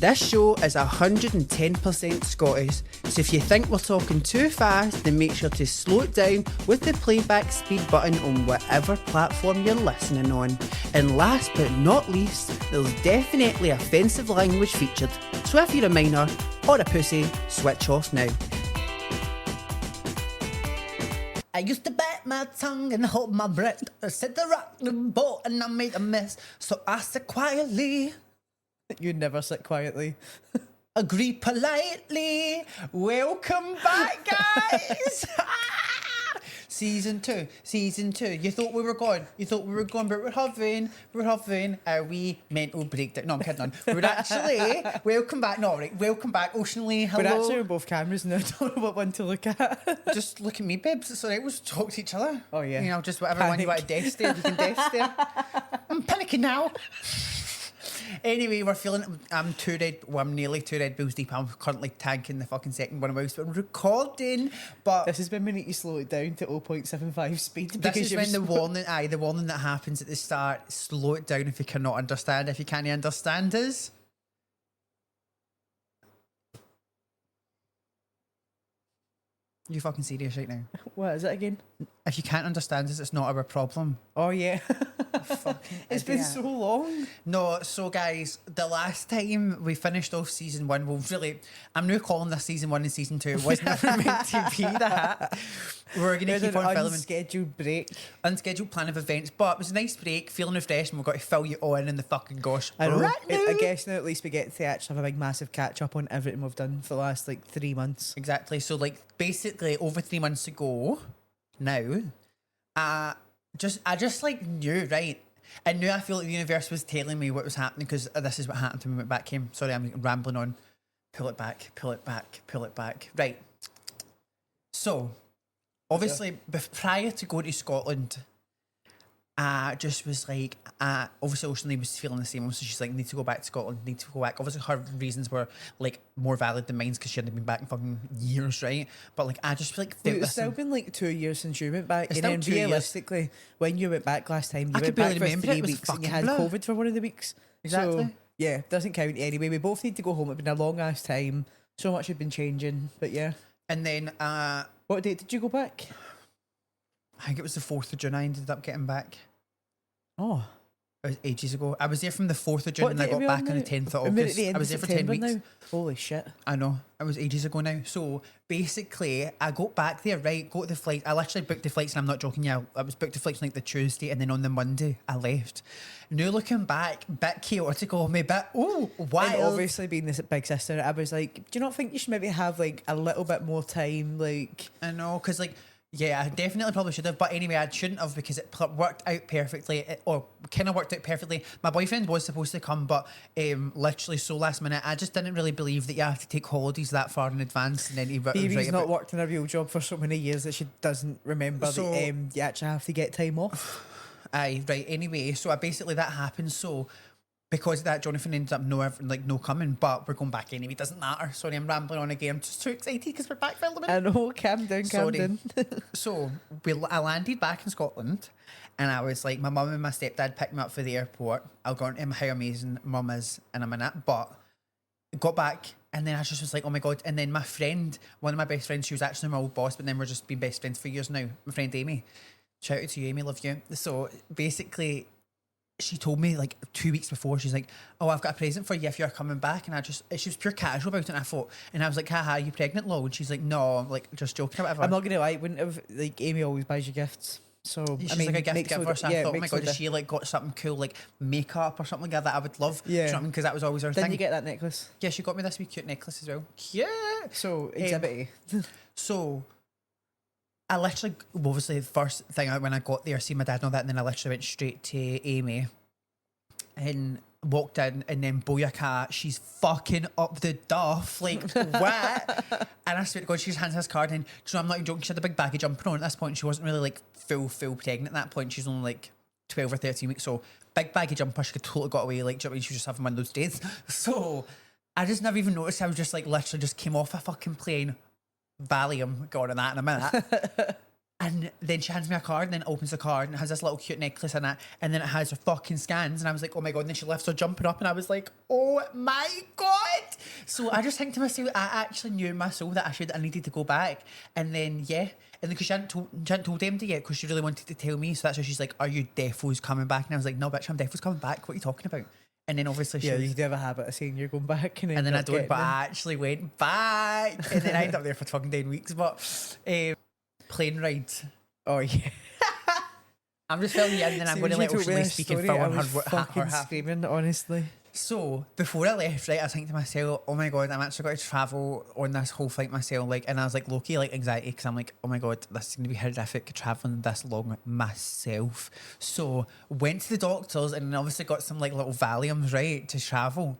This show is 110% Scottish, so if you think we're talking too fast, then make sure to slow it down with the playback speed button on whatever platform you're listening on. And last but not least, there's definitely offensive language featured, so if you're a minor or a pussy, switch off now. I used to bite my tongue and hold my breath. I said the rock the boat and I made a mess. So I said quietly. You never sit quietly. Agree politely. Welcome back, guys. Season two. You thought we were gone, but we're having a wee mental breakdown. No, I'm kidding on. We're actually, welcome back, Ocean Lee, hello. We're actually on both cameras now, I don't know what one to look at. Just look at me, babes, it's alright, we'll talk to each other. Oh yeah. You know, just whatever one you want to death stare, you can death stare. I'm panicking now. Anyway, I'm nearly 2 Red Bulls deep. I'm currently tanking the fucking second one whilst we're recording, but this is when we need to slow it down to 0.75 speed. This is when the warning that happens at the start, slow it down if you cannot understand. If you can't understand us. You fucking serious right now? What is it again? If you can't understand us, it's not our problem. Oh yeah. It's been so long. No, so guys, the last time we finished off season one, well really, I'm now calling this season one and season two. It was never meant to be that. We're going to keep on filming. Unscheduled break. Unscheduled plan of events, but it was a nice break, feeling refreshed, and we've got to fill you on in the fucking gosh. I know. Right now. I guess now at least we get to actually have a big massive catch up on everything we've done for the last 3 months. Exactly. So basically over 3 months ago now, I just knew, right? I knew, I feel like the universe was telling me what was happening, because this is what happened when we went back home. Sorry, I'm rambling on. Pull it back. Right. So, obviously, prior to going to Scotland, I just was like, obviously Ocean Lee was feeling the same. So she's like, need to go back to Scotland, need to go back. Obviously her reasons were more valid than mine, because she hadn't been back in fucking years, right? But I just it's still been 2 years since you went back. It's and then still 2 years. Realistically, when you went back last time, you I went could back barely for remember 3 it. It was weeks and you fucking had blur. COVID for one of the weeks. Exactly. So, yeah, doesn't count anyway. We both need to go home. It's been a long ass time. So much had been changing, but yeah. And then, what date did you go back? I think it was the 4th of June I ended up getting back. Oh. It was ages ago. I was there from the 4th of June and I got back on the 10th of We're at August. the end I was there of for 10 September weeks. now. Holy shit. I know. It was ages ago now. So basically, I got back there, right? Got the flight. I literally booked the flights, and I'm not joking. Yeah, I was booked the flights on the Tuesday, and then on the Monday, I left. Now looking back, bit chaotic of me, but wild. And obviously being this big sister, I was like, do you not think you should maybe have a little bit more time? I know, because yeah, I definitely probably should have, but anyway, I shouldn't have, because it worked out perfectly, or kind of worked out perfectly. My boyfriend was supposed to come, but literally so last minute, I just didn't really believe that you have to take holidays that far in advance, and then Phoebe's not worked in a real job for so many years that she doesn't remember that you actually have to get time off. Aye, right, anyway, so basically that happened, so because of that, Jonathan ended up no coming, but we're going back anyway. Doesn't matter. Sorry, I'm rambling on again. I'm just too excited because we're back filming. I know, calm down. So I landed back in Scotland, and I was like, my mum and my stepdad picked me up for the airport. I'll go into how amazing mum is in a minute, but got back, and then I just was like, oh my god. And then my friend, one of my best friends, she was actually my old boss, but then we're just been best friends for years now. My friend Amy. Shout out to you, Amy, love you. So basically, she told me 2 weeks before, she's like, oh, I've got a present for you if you're coming back. And she was pure casual about it, and I was like, haha, are you pregnant, lol? And she's like, no, just joking or whatever. I'm not gonna lie, wouldn't have, Amy always buys you gifts. So she's I mean, a gift giver, so I thought, oh my god, is she got something cool, makeup or something like that I would love? Yeah. Do you know what I mean? Because that was always her thing. Didn't you get that necklace? Yeah, she got me this wee cute necklace as well. Cute! So, exhibit A. So, I literally, obviously, the first thing when I got there, see my dad and all that, and then I literally went straight to Amy and walked in, and then Boyaka, she's fucking up the duff, what? And I swear to God, she just hands us card, and I'm not even joking, she had a big baggy jumper on at this point. She wasn't really full pregnant at that point. She's only 12 or 13 weeks, so big baggy jumper, she could totally got away, do you know what I mean? She was just having one of those days. So I just never even noticed. I was just literally just came off a fucking plane, Valium, go on that in a minute. And then she hands me a card, and then opens the card and it has this little cute necklace in it, and then it has her fucking scans, and I was like, oh my god. And then she lifts her jumper up, and I was like, oh my god, So I just think to myself, I actually knew in my soul that I needed to go back. And then, yeah. And because she hadn't told MD yet because she really wanted to tell me. So that's why she's like, are you defo's coming back? And I was like, no, bitch, I'm defo's coming back. What are you talking about? And then obviously Yeah, you do have a habit of saying you're going back. And then I don't, but I actually went back. And then I ended up there for fucking 10 weeks. But plane rides. Oh, yeah. I'm just filling you in and then I'm going to let Ocean Lee speak and fill on her half. Screaming, honestly. So before I left, right, I was thinking to myself, oh my god, I'm actually going to travel on this whole flight myself, like, and I was like low-key like anxiety because I'm like, oh my god, this is going to be horrific traveling this long myself. So went to the doctors and then obviously got some like little Valiums, right, to travel.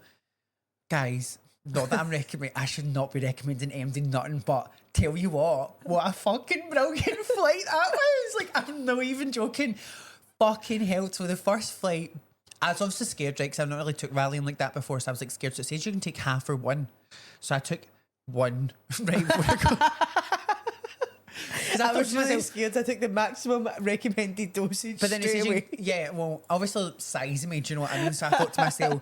Guys, not that I'm recommending, I should not be recommending MD nothing, but tell you what a fucking brilliant flight that was. Like, I'm not even joking. Fucking hell. So the first flight, I was obviously scared, right? Because I've not really took Valium like that before, so I was like scared. So it says you can take half or one. So I took one, right? Because I was really scared. I took the maximum recommended dosage. But then it says away. yeah, well, obviously size me, do you know what I mean? So I thought to myself,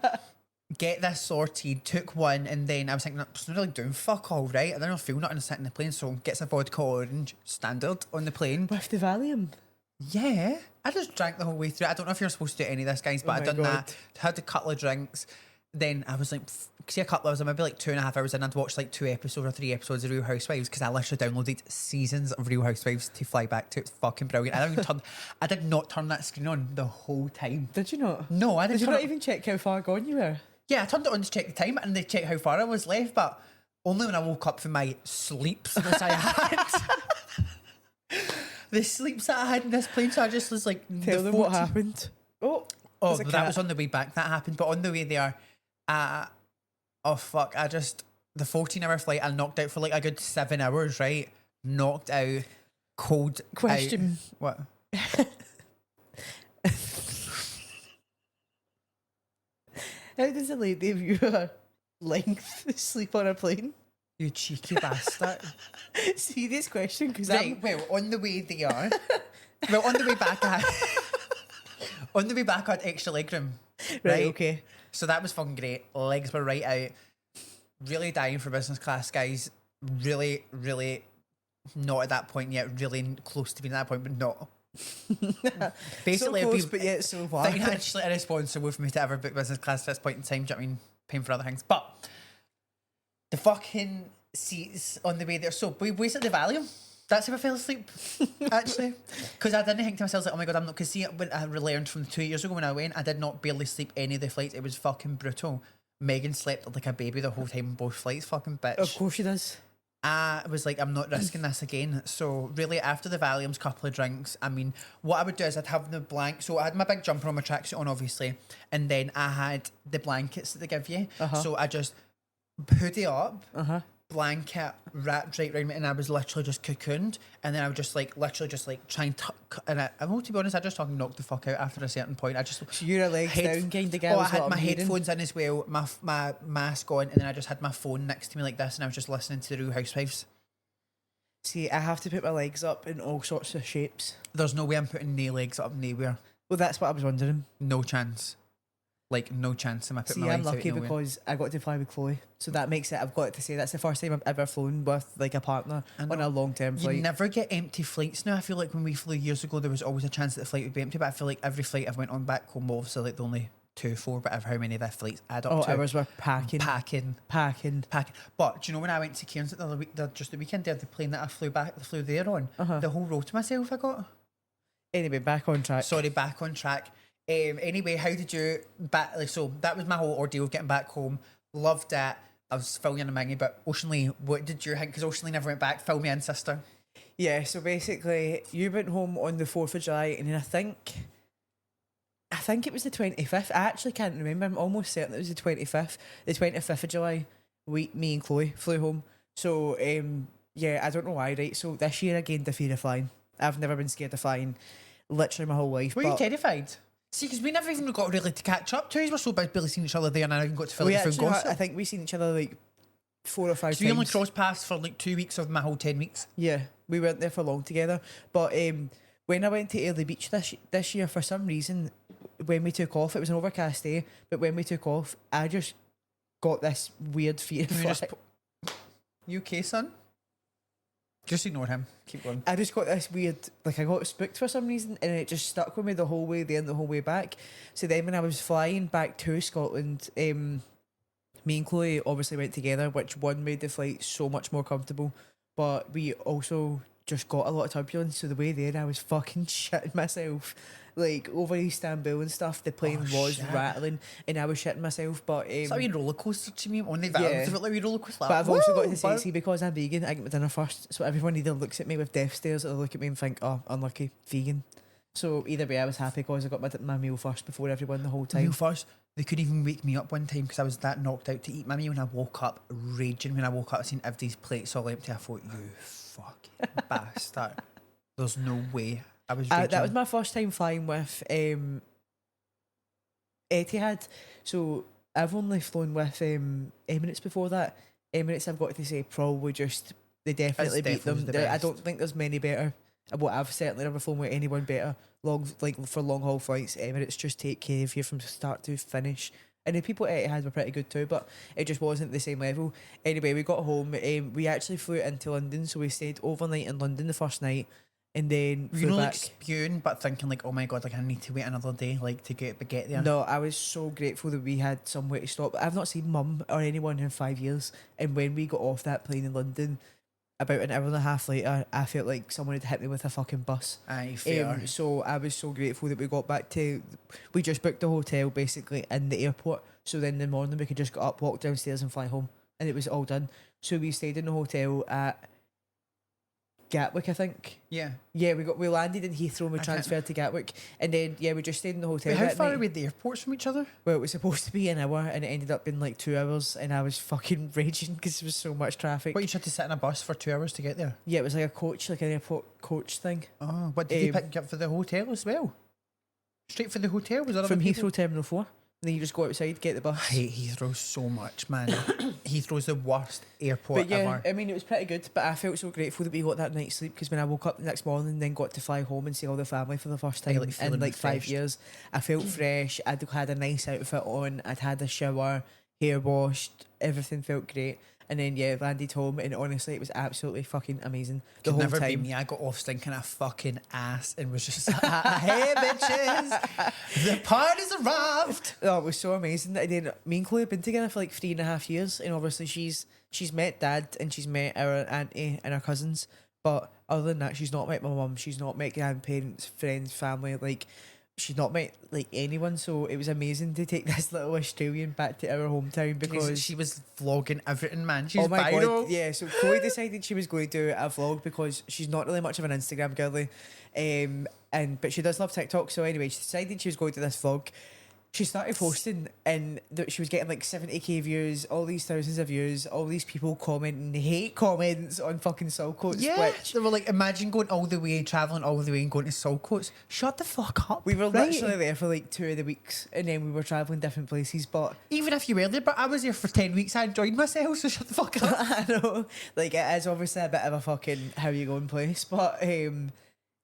get this sorted, took one, and then I was thinking, I'm not really doing fuck all, right? I don't feel nothing sitting in the plane, so gets a vodka orange standard on the plane. With the Valium. Yeah, I just drank the whole way through. I don't know if you're supposed to do any of this, guys, but I done that. Had a couple of drinks. Then I was like, see, a couple of hours, maybe like 2.5 hours in, I'd watched like 2 episodes or 3 episodes of Real Housewives because I literally downloaded seasons of Real Housewives to fly back to. It's fucking brilliant. I did not turn that screen on the whole time. Did you not? No, I didn't. Did you not even check how far gone you were? Yeah, I turned it on to check the time and they check how far I was left, but only when I woke up from my sleeps was I had. The sleeps that I had in this plane, so I just was like, tell them what happened. Oh, that was on the way back. That happened, but on the way there, oh fuck! The 14-hour flight, I knocked out for like a good 7 hours. Right, knocked out, cold. Question: What? How does a lady of your length sleep on a plane? You cheeky bastard. Serious question, because well, on the way there, on the way back, on the way back, I had extra legroom. Right, okay. So that was fucking great. Legs were right out. Really dying for business class, guys. Really, really not at that point yet. Really close to being at that point, but not. Basically, so close, but yet so far. Financially irresponsible for me to ever book business class at this point in time. Do you know what I mean? Paying for other things, but the fucking seats on the way there. So we wasted the Valium. That's how I fell asleep, actually. Because I didn't think to myself, like, oh my God, I'm not. Because see, when I learned from 2 years ago when I went, I did not barely sleep any of the flights. It was fucking brutal. Megan slept like a baby the whole time on both flights, fucking bitch. Of course she does. I was like, I'm not risking this again. So really, after the Valiums, couple of drinks, I mean, what I would do is I'd have the blank. So I had my big jumper on, my tracksuit on, obviously, and then I had the blankets that they give you. So I just hoodie up, blanket wrapped right around me, and I was literally just cocooned. And then I would just like literally just like try and tuck. And I well, to be honest, I just fucking knocked the fuck out after a certain point. I just so you're a legs down kind of girl. Oh, I had my headphones in as well, my mask on, and then I just had my phone next to me like this, and I was just listening to the Real Housewives. See, I have to put my legs up in all sorts of shapes. There's no way I'm putting no legs up nowhere. Well, that's what I was wondering. No chance. Like, no chance am I putting my legs I'm lucky out because I got to fly with Chloe. So that makes it, I've got to say, that's the first time I've ever flown with like a partner on a long-term flight. You never get empty flights now. I feel like when we flew years ago, there was always a chance that the flight would be empty, but I feel like every flight I've went on back home, obviously like the only 2, 4, whatever, how many of the flights add up to. Ours were packing. But do you know when I went to Cairns the other week, just the weekend there, the plane that I flew there on, the whole row to myself I got. Anyway, back on track. Sorry, back on track. Anyway, how did you so that was my whole ordeal of getting back home. Loved it. I was filling in a mingy, but Ocean Lee, what did you think? Because Ocean Lee never went back. Fill me in, sister. Yeah, so basically you went home on the 4th of July, and then I think it was the 25th. I actually can't remember. I'm almost certain it was the 25th. The 25th of July, me and Chloe flew home. So yeah, I don't know why, right? So this year I gained the fear of flying. I've never been scared of flying literally my whole life. Were you terrified? See, because we never even got really to catch up to. We were so busy barely seeing each other there, and I even got to fill the full gossip. I think we seen each other like 4 or 5 times. We only crossed paths for like 2 weeks of my whole 10 weeks. Yeah, we weren't there for long together. But when I went to Early Beach this year, for some reason, when we took off, it was an overcast day, but when we took off, I just got this weird fear of Can we just flying. You okay, son? Just ignore him. Keep going. I just got this weird, like I got spooked for some reason, and it just stuck with me the whole way there and the whole way back. So then when I was flying back to Scotland, me and Chloe obviously went together, which one made the flight so much more comfortable, but we also just got a lot of turbulence. So the way there, I was fucking shitting myself. Like over Istanbul and stuff, the plane was shit. rattling, and I was shitting myself. But It's like a roller coaster to me. Only that. Yeah. It's like a roller coaster. But I've also got to say, Woo! see, because I'm vegan, I get my dinner first. So everyone either looks at me with death stares or they look at me and think, oh, unlucky, vegan. So either way, I was happy because I got my meal first before everyone the whole time. Meal first. They couldn't even wake me up one time because I was that knocked out to eat my meal, and I woke up raging. When I woke up, I seen everybody's plates all empty. I thought, you fucking bastard. There's no way. I was raging. That was my first time flying with Etihad. So I've only flown with Emirates before that. Emirates, I've got to say, probably just, they definitely beat them. I don't think there's many better. Well, I've certainly never flown with anyone better. For long haul flights, Emirates just take care of you from start to finish. And the people at Etihad were pretty good too, but it just wasn't the same level. Anyway, we got home. We actually flew into London, so we stayed overnight in London the first night, and then you flew know, back. like spewing, but thinking like, oh my god, like I need to wait another day, like to get there. No, I was so grateful that we had somewhere to stop. I've not seen Mum or anyone in 5 years, and when we got off that plane in London, about an hour and a half later, I felt like someone had hit me with a fucking bus. Aye, fair. So I was so grateful that we got back to. We just booked a hotel basically in the airport. So then in the morning we could just get up, walk downstairs, and fly home, and it was all done. So we stayed in the hotel at Gatwick, I think. Yeah. Yeah, we landed in Heathrow and we I can't- transferred to Gatwick, and then we just stayed in the hotel. Wait, how that far night. away the airports from each other? Well, it was supposed to be an hour, and it ended up being like 2 hours, and I was fucking raging because there was so much traffic. What, you had to sit in a bus for 2 hours to get there? Yeah, it was like a coach, like an airport coach thing. Oh, what did you pick you up for the hotel as well? Straight for the hotel? Was there From other people? Heathrow Terminal 4. And then you just go outside, get the bus. I hate Heathrow so much, man. Heathrow's the worst airport But yeah, ever. I mean, it was pretty good, but I felt so grateful that we got that night's sleep, because when I woke up the next morning and then got to fly home and see all the family for the first Are you, time like, feeling in like 5 refreshed? years, I felt fresh. I'd had a nice outfit on, I'd had a shower, hair washed, everything felt great. And then landed home, and honestly, it was absolutely fucking amazing. The Could whole never be time. me. I got off stinking a fucking ass and was just like, hey bitches, the party's arrived. Oh, it was so amazing. And then me and Chloe have been together for like 3.5 years, and obviously she's met Dad and she's met our auntie and our cousins, but other than that, she's not met my mum. She's not met grandparents, friends, family. Like, she's not met like anyone. So it was amazing to take this little Australian back to our hometown, because She was vlogging everything, man. She's oh my viral. god, yeah. So Chloe decided she was going to do a vlog because she's not really much of an Instagram girly, but she does love TikTok. So anyway, she decided she was going to this vlog. She started posting, and she was getting like 70k views, all these thousands of views, all these people commenting hate comments on fucking Saltcoats. Yeah, Which they were like, imagine going all the way, travelling all the way and going to Saltcoats. Shut the fuck up. we were right? literally there for like 2 of the weeks, and then we were travelling different places. But Even if you were there, but I was there for 10 weeks. I enjoyed myself, so shut the fuck up. I know, like, it is obviously a bit of a fucking how you going place, but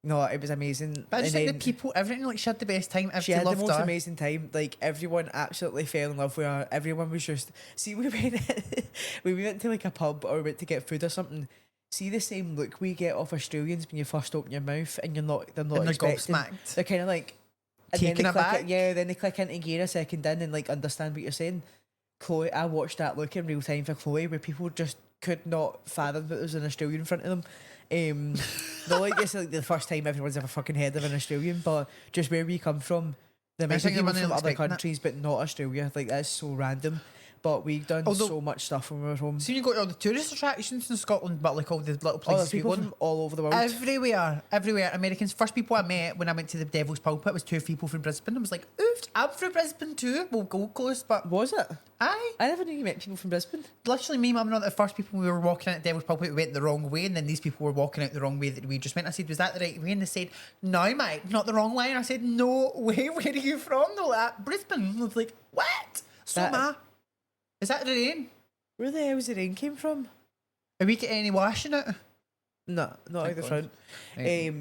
no, it was amazing. But I just And think the then people, everything, like, she had the best time. she Everybody had the loved most her. amazing time. Like, everyone absolutely fell in love with her. Everyone was just, see, we went we went to like a pub or we went to get food or something. See the same look we get off Australians when you first open your mouth and they're not And they're expecting. gobsmacked. They're kind of like and Taken then they click aback? then they click into gear a second in and like understand what you're saying. Chloe, I watched that look in real time for Chloe where people just could not fathom that there was an Australian in front of them. Not like this is like the first time everyone's ever fucking heard of an Australian, but just where we come from, there might be think people everyone from other expecting that. countries, but not Australia. Like, that's so random. But we've done Although- so much stuff when we were home. So you got all the tourist attractions in Scotland, but like all the little Oh, places there's we people go. from all over the world. Everywhere. Americans. First people I met when I went to the Devil's Pulpit was 2 people from Brisbane. I was like, oops, I'm from Brisbane too. We'll go close, but Was it? aye. I never knew you met people from Brisbane. Literally, me, mum, and all the first people we were walking out at Devil's Pulpit, we went the wrong way, and then these people were walking out the wrong way that we just went. I said, was that the right way? And they said, no, mate, not the wrong way. And I said, no way, where are you from? They're like, Brisbane. I was like, what? So, That- is that the rain? Where the hell was the rain came from? Are we getting any washing it? No, not out the God. front. Right.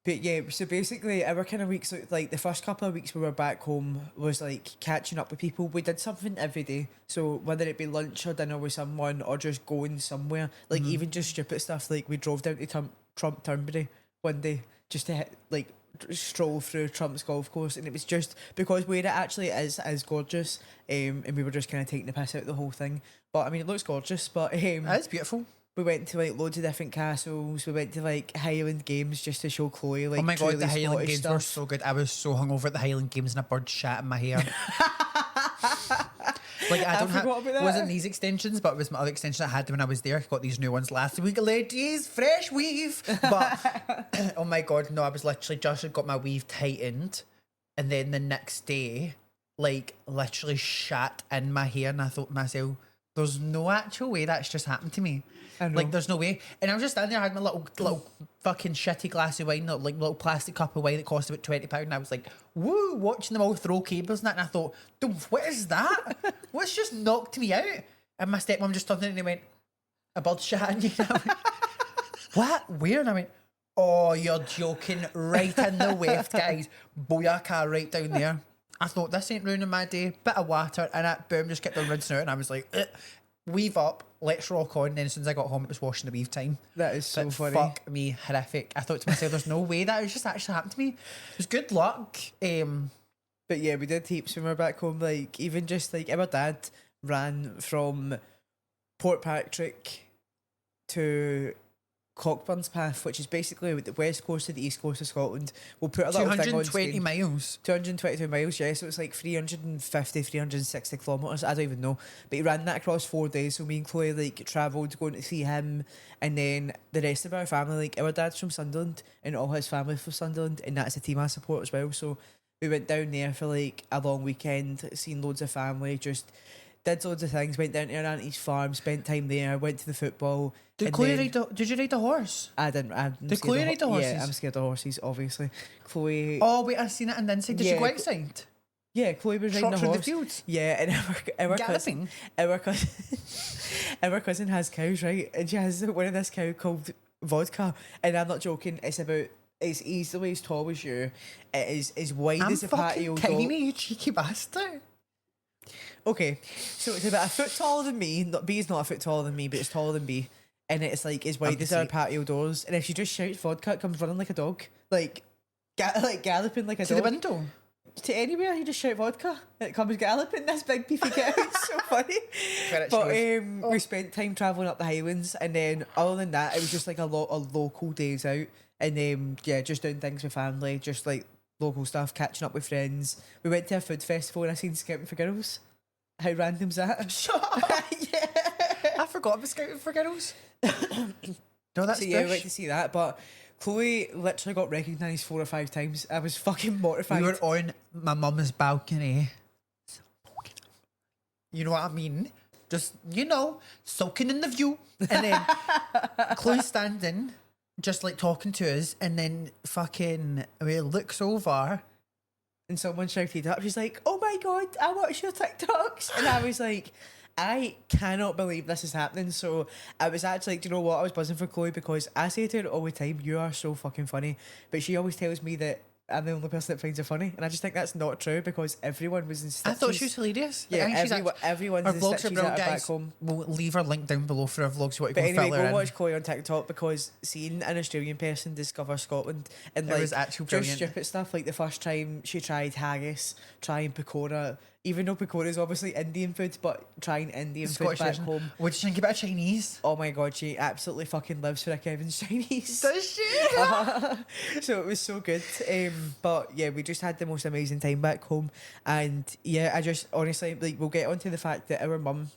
But yeah, so basically our kind of weeks, like the first couple of weeks we were back home was like catching up with people. We did something every day. So whether it be lunch or dinner with someone or just going somewhere, like even just stupid stuff, like we drove down to Trump Turnberry one day just to like stroll through Trump's golf course, and it was just because where it actually is gorgeous, and we were just kind of taking the piss out of the whole thing. But I mean, it looks gorgeous, but It's beautiful. we went to like loads of different castles. We went to like Highland Games just to show Chloe like Oh my god, truly the Highland Scottish Games stuff. were so good. I was so hungover at the Highland Games and a bird shat in my hair. Like I don't forgot about that. wasn't these extensions, but it was my other extension I had when I was there. I got these new ones last week, ladies, fresh weave. But oh my god, no, I was literally just got my weave tightened, and then the next day, like literally shat in my hair, and I thought to myself, there's no actual way that's just happened to me. I know. Like there's no way. And I was just standing there, I had my little fucking shitty glass of wine, like little plastic cup of wine that cost about £20, and I was like, woo, watching them all throw cables and that, and I thought, what is that? What's just knocked me out? And my stepmom just turned in and they went, a bird shat in you. And I went, what? Where? And I went, oh, you're joking. Right in the weft, guys. Booyaka right down there. I thought, this ain't ruining my day. Bit of water, and that boom just kept on rinsing out, and I was like, ugh. Weave up, let's rock on. And then as soon as I got home, it was washing the weave time. That is so But funny. fuck me, horrific. I thought to myself, there's no way that was just actually happened to me. It was good luck. But yeah, we did heaps when we were back home. Like even just like our dad ran from Port Patrick to Cockburn's Path, which is basically the west coast to the east coast of Scotland. We'll put a little thing on 220 screen. miles. 222 miles, yeah, so it's like 350, 360 kilometres, I don't even know. But he ran that across 4 days, so me and Chloe like travelled going to see him, and then the rest of our family, like our dad's from Sunderland and all his family from Sunderland, and that's the team I support as well. So we went down there for like a long weekend, seen loads of family, just did loads of things, went down to our auntie's farm, spent time there, went to the football. Did and Chloe then- did you ride a horse? I didn't. Did Chloe ride the horses? Yeah, I'm scared of horses, obviously. Chloe. Oh, wait, I seen it on the inside. Did Yeah, she go outside? Yeah, Chloe was riding Trot a through the horse. fields? Yeah, and our cousin, Galloping? our cousin has cows, right? And she has one of this cow called Vodka, and I'm not joking. It's easily as tall as you. It is as wide I'm as a patio fucking door. tiny, you cheeky bastard. Okay, so it's about a foot taller than me. B is not a foot taller than me, but it's taller than B, and it's like as wide as our patio doors. And if she just shouts vodka, it comes running like a dog, like galloping like a To dog. the window. To anywhere, you just shout vodka. It comes galloping. This big beefy cow. It's so funny. Where it But goes. we spent time travelling up the Highlands, and then other than that, it was just like a lot of local days out, and yeah, just doing things with family, just like local stuff, catching up with friends. We went to a food festival, and I seen Scouting for Girls. How random's that? Shut up. Yeah. I forgot about Scouting for Girls. No, that's So yeah, we bush. went to see that, but Chloe literally got recognised 4 or 5 times. I was fucking mortified. We were on my mum's balcony. You know what I mean? Just, soaking in the view. And then Chloe standing, just like talking to us, and then fucking looks over. And someone shouted up, she's like, oh my god, I watch your TikToks. And I was like, I cannot believe this is happening. So I was actually, do you know what? I was buzzing for Chloe because I say to her all the time, you are so fucking funny. But she always tells me that I'm the only person that finds her funny. And I just think that's not true because everyone was in stitches. I thought she was hilarious. Yeah, I think she's everyone's our in vlogs are stitches brilliant, at her back guys. home. We'll leave her link down below for our vlogs. You want to But go anyway, fill her go in. watch Chloe on TikTok because seeing an Australian person discover Scotland and It like was actually just brilliant. stupid stuff, like the first time she tried haggis, trying pakora, even though pakora is obviously Indian food, but trying Indian Scottish food back version. home. Would you think about Chinese? Oh my god, she absolutely fucking lives for a Kevin's Chinese. Does she? So it was so good. But yeah, we just had the most amazing time back home. And yeah, I just honestly, like, we'll get onto the fact that our mum,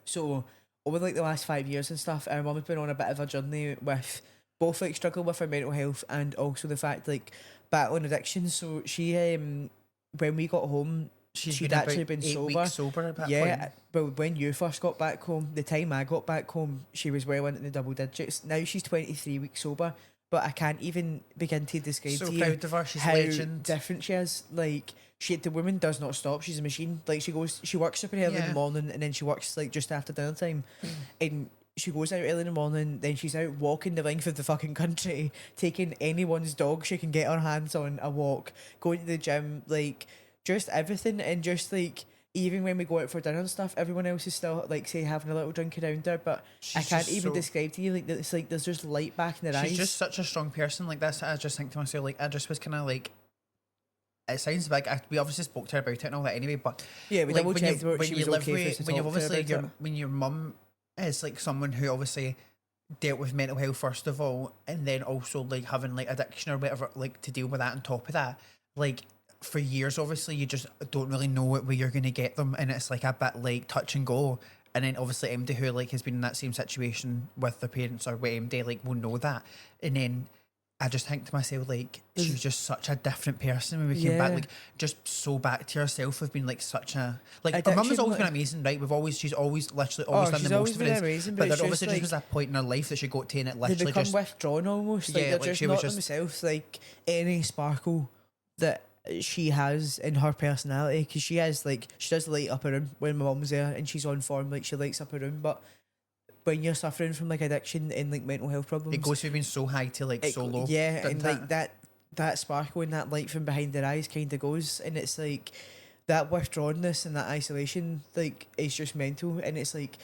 so over like the last 5 years and stuff, our mum has been on a bit of a journey with both like struggling with her mental health and also the fact like battling addiction. So she, when we got home, she'd been actually about been 8 sober. weeks sober at that Yeah, point. well, when you first got back home, the time I got back home, she was well into the double digits. Now she's 23 weeks sober, but I can't even begin to describe So to you proud of her. She's how legend. different she is. Like, the woman does not stop. She's a machine. Like, she works super early in Yeah. the morning and then she works like just after dinner time. And she goes out early in the morning, then she's out walking the length of the fucking country, taking anyone's dog she can get her hands on a walk, going to the gym, like just everything. And just like even when we go out for dinner and stuff, everyone else is still like say having a little drink around her, but I can't even describe to you like that. It's like there's just light back in their eyes. She's just such a strong person. Like that's I just think to myself, like I just was kind of like, it sounds big. We obviously spoke to her about it and all that anyway, but yeah, we like double checked what she was okay for us to when you talk to her obviously about it. when your mum is like someone who obviously dealt with mental health first of all, and then also like having like addiction or whatever, like to deal with that on top of that, like for years obviously you just don't really know where you're going to get them, and it's like a bit like touch and go. And then obviously MD, who like has been in that same situation with their parents or with MD, like will know that. And then I just think to myself, like, she's just such a different person when we came back, like, just so back to herself. We've been like such a like her mum has always been amazing, right? She's always literally always done the most of it. Amazing, but there just obviously like, just was a point in her life that she got to, and it they literally become just withdrawn almost. Like, yeah, they're like just she not was just themselves. Like any sparkle that she has in her personality, because she has like she does light up a room when my mum's there and she's on form. Like she lights up a room, but when you're suffering from like addiction and like mental health problems, it goes from being so high to like so low. Yeah, and like that sparkle and that light from behind their eyes kind of goes, and it's like that withdrawnness and that isolation like is just mental. And it's like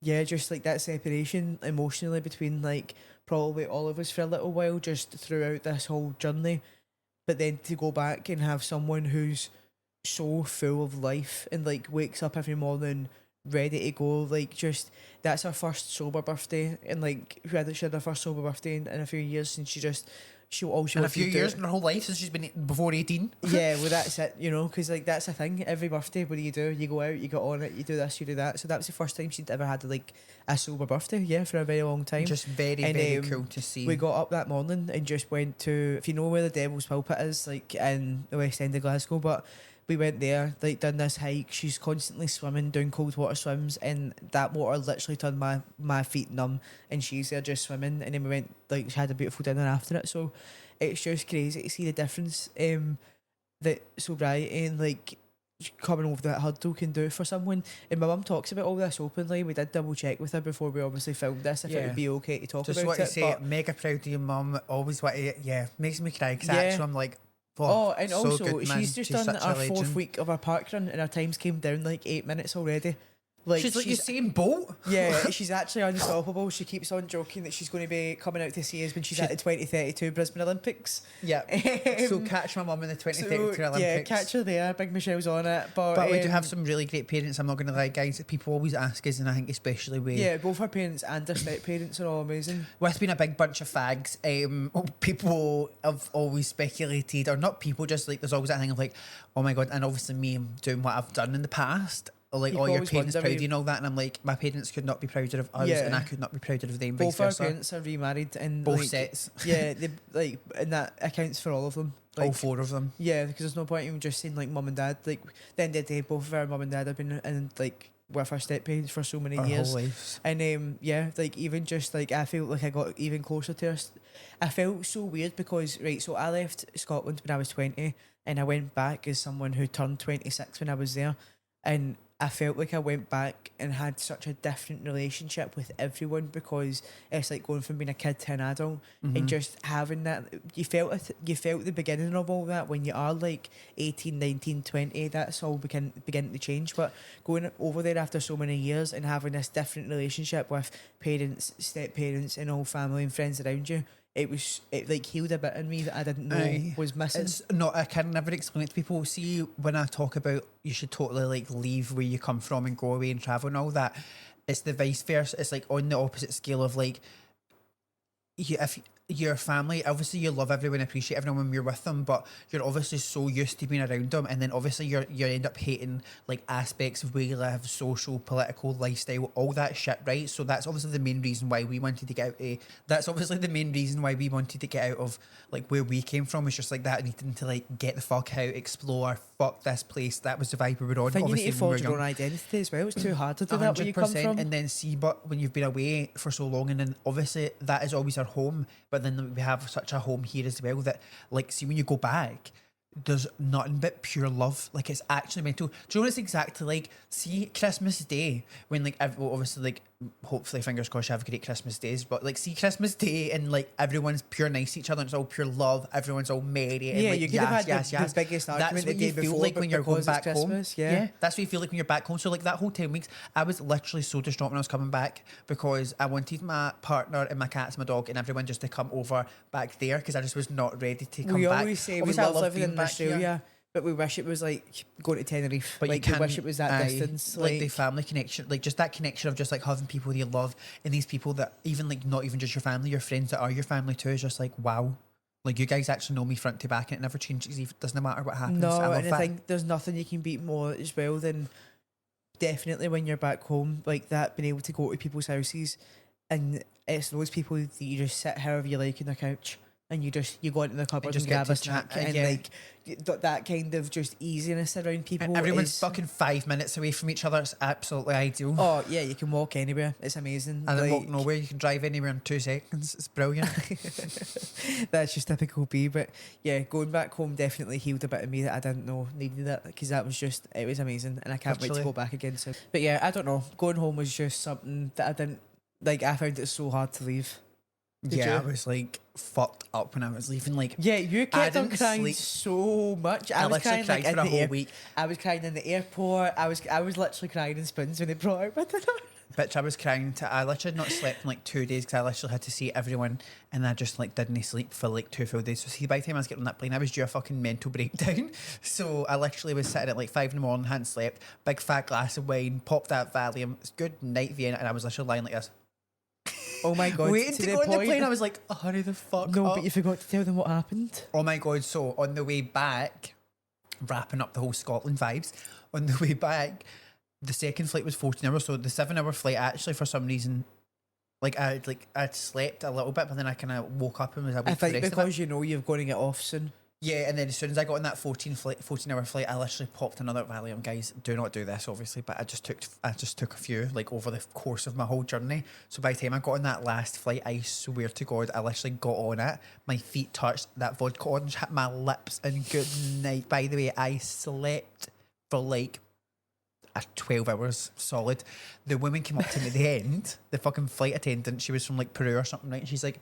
yeah, just like that separation emotionally between like probably all of us for a little while just throughout this whole journey, but then to go back and have someone who's so full of life and like wakes up every morning ready to go, like just that's her first sober birthday, and like she had her first sober birthday in a few years, and she also in a few years in her whole life since she's been before 18. Yeah, well that's it, you know, because like that's the thing. Every birthday, what do? You go out, you get on it, you do this, you do that. So that was the first time she'd ever had like a sober birthday. Yeah, for a very long time. Just very cool to see. We got up that morning and just went to, if you know where the Devil's Pulpit is, like in the West End of Glasgow, but we went there, like done this hike. She's constantly swimming, doing cold water swims, and that water literally turned my feet numb, and she's there just swimming. And then we went, like, she had a beautiful dinner after it. So it's just crazy to see the difference that sobriety and like coming over that hurdle can do for someone. And my mum talks about all this openly. We did double check with her before we obviously filmed this if it would be okay to talk just about what it. Just want to say, mega proud of your mum. Always what makes me cry, because actually I'm like, and so also good, man. she's She's done such a our legend. 4th week of our park run, and our times came down like 8 minutes already. Like she's like Usain Bolt. Yeah, she's actually unstoppable. She keeps on joking that she's going to be coming out to see us when she's at the 2032 Brisbane Olympics. Yeah. So catch my mum in the 2032 Olympics. Yeah, catch her there. Big Michelle's on it. But we do have some really great parents. I'm not going to lie, guys. People always ask us, and I think especially both her parents and her step parents are all amazing. With being a big bunch of fags, people have always speculated, or not people, just like there's always that thing of like, oh my god, and obviously me doing what I've done in the past. Like, all your parents proud of you and all that, and I'm like, my parents could not be prouder of us, and I could not be prouder of them. Both our parents are remarried, and both like, sets. Yeah, they like, and that accounts for all of them. Like, all 4 of them. Yeah, because there's no point in just saying like mum and dad. Like, the end of the day, both of our mum and dad have been in like with our step parents for so many years. Whole lives. And like even just like I feel like I got even closer to her. I felt so weird because so I left Scotland when I was 20, and I went back as someone who turned 26 when I was there, and I felt like I went back and had such a different relationship with everyone, because it's like going from being a kid to an adult, and just having that, you felt the beginning of all that when you are like 18, 19, 20, that's all beginning to change. But going over there after so many years and having this different relationship with parents, step parents, and all family and friends around you, it like healed a bit in me that I didn't know was missing. It's not, I can never explain it to people. See, when I talk about you should totally like leave where you come from and go away and travel and all that, it's the vice versa. It's like on the opposite scale of like, if your family, obviously you love everyone, appreciate everyone when you're with them, but you're obviously so used to being around them, and then obviously you end up hating like aspects of where you live, social, political, lifestyle, all that shit, right? So that's obviously the main reason why we wanted to get out of like where we came from, was just like that, needing to like get the fuck out, explore, fuck this place. That was the vibe we were on. I think you need to forge your own identity as well. It's too hard to do that where you come from. And then see, but when you've been away for so long, and then obviously that is always our home, but then we have such a home here as well that like, see, when you go back, there's nothing but pure love. Like, it's actually mental. Do you know what it's exactly like? See, Christmas Day, when like obviously like hopefully, fingers crossed, you have great Christmas days. But like, see Christmas Day and like everyone's pure nice to each other. And it's all pure love. Everyone's all merry. And, Yeah, like, you could have had the biggest That's argument the what day you feel before, like but when you're going because it's back home. Christmas, yeah. That's what you feel like when you're back home. So like that whole 10 weeks, I was literally so distraught when I was coming back because I wanted my partner and my cats, my dog, and everyone just to come over back there because I just was not ready to come We back. always say we Obviously, I love living being in back Australia, here. but we wish it was like going to Tenerife. But like, you we wish can't- it was that aye, distance. like the family connection, like just that connection of just like having people you love and these people that even like not even just your family, your friends that are your family too, is just like wow. Like you guys actually know me front to back and it never changes. It doesn't matter what happens. No, I love and I that. think there's nothing you can beat more as well than definitely when you're back home, like that, being able to go to people's houses and it's those people that you just sit however you like on the couch and you go into the cupboard and just grab get a to chat, snack and yeah. like that kind of just easiness around people. And everyone's is- fucking 5 minutes away from each other. It's absolutely ideal. Oh yeah, you can walk anywhere. It's amazing. And then walk Like, nowhere. You can drive anywhere in 2 seconds. It's brilliant. that's just typical B. But yeah, going back home definitely healed a bit of me that I didn't know needed it because that was just, it was amazing and I can't wait to Literally. go back again soon. But yeah, I don't know. Going home was just something that I didn't, like I found it so hard to leave. Did yeah, you? I was like fucked up when I was leaving. Like, Yeah, you kept on didn't crying sleep. so much. I was literally crying cried like for in a the whole air- week. I was crying in the airport. I was literally crying in Spins when they brought out my dinner. Bitch, I was crying I literally had not slept in like 2 days because I literally had to see everyone and I just like didn't sleep for like 2 full days. So see, by the time I was getting on that plane, I was due a fucking mental breakdown. So I literally was sitting at like 5 in the morning, hadn't slept, big fat glass of wine, popped that Valium, good night Vienna, and I was literally lying like this. Oh my god! Waiting to the go on the point- plane, I was like, oh, hurry the fuck no, up. but you forgot to tell them what happened. Oh my god, so on the way back, wrapping up the whole Scotland vibes, on the way back, the second flight was 14 hours, so the 7-hour flight actually for some reason, I'd slept a little bit, but then I kind of woke up and was awake I for the think rest of it. because you know you're going to get off soon. Yeah, and then as soon as I got on that 14-hour flight, I literally popped another Valium. Guys, do not do this, obviously, but I just took a few like over the course of my whole journey. So by the time I got on that last flight, I swear to God, I literally got on it. My feet touched that vodka orange, hit my lips, and good night. By the way, I slept for like 12 hours solid. The woman came up to me at the end, the fucking flight attendant. She was from like Peru or something, right? And she's like,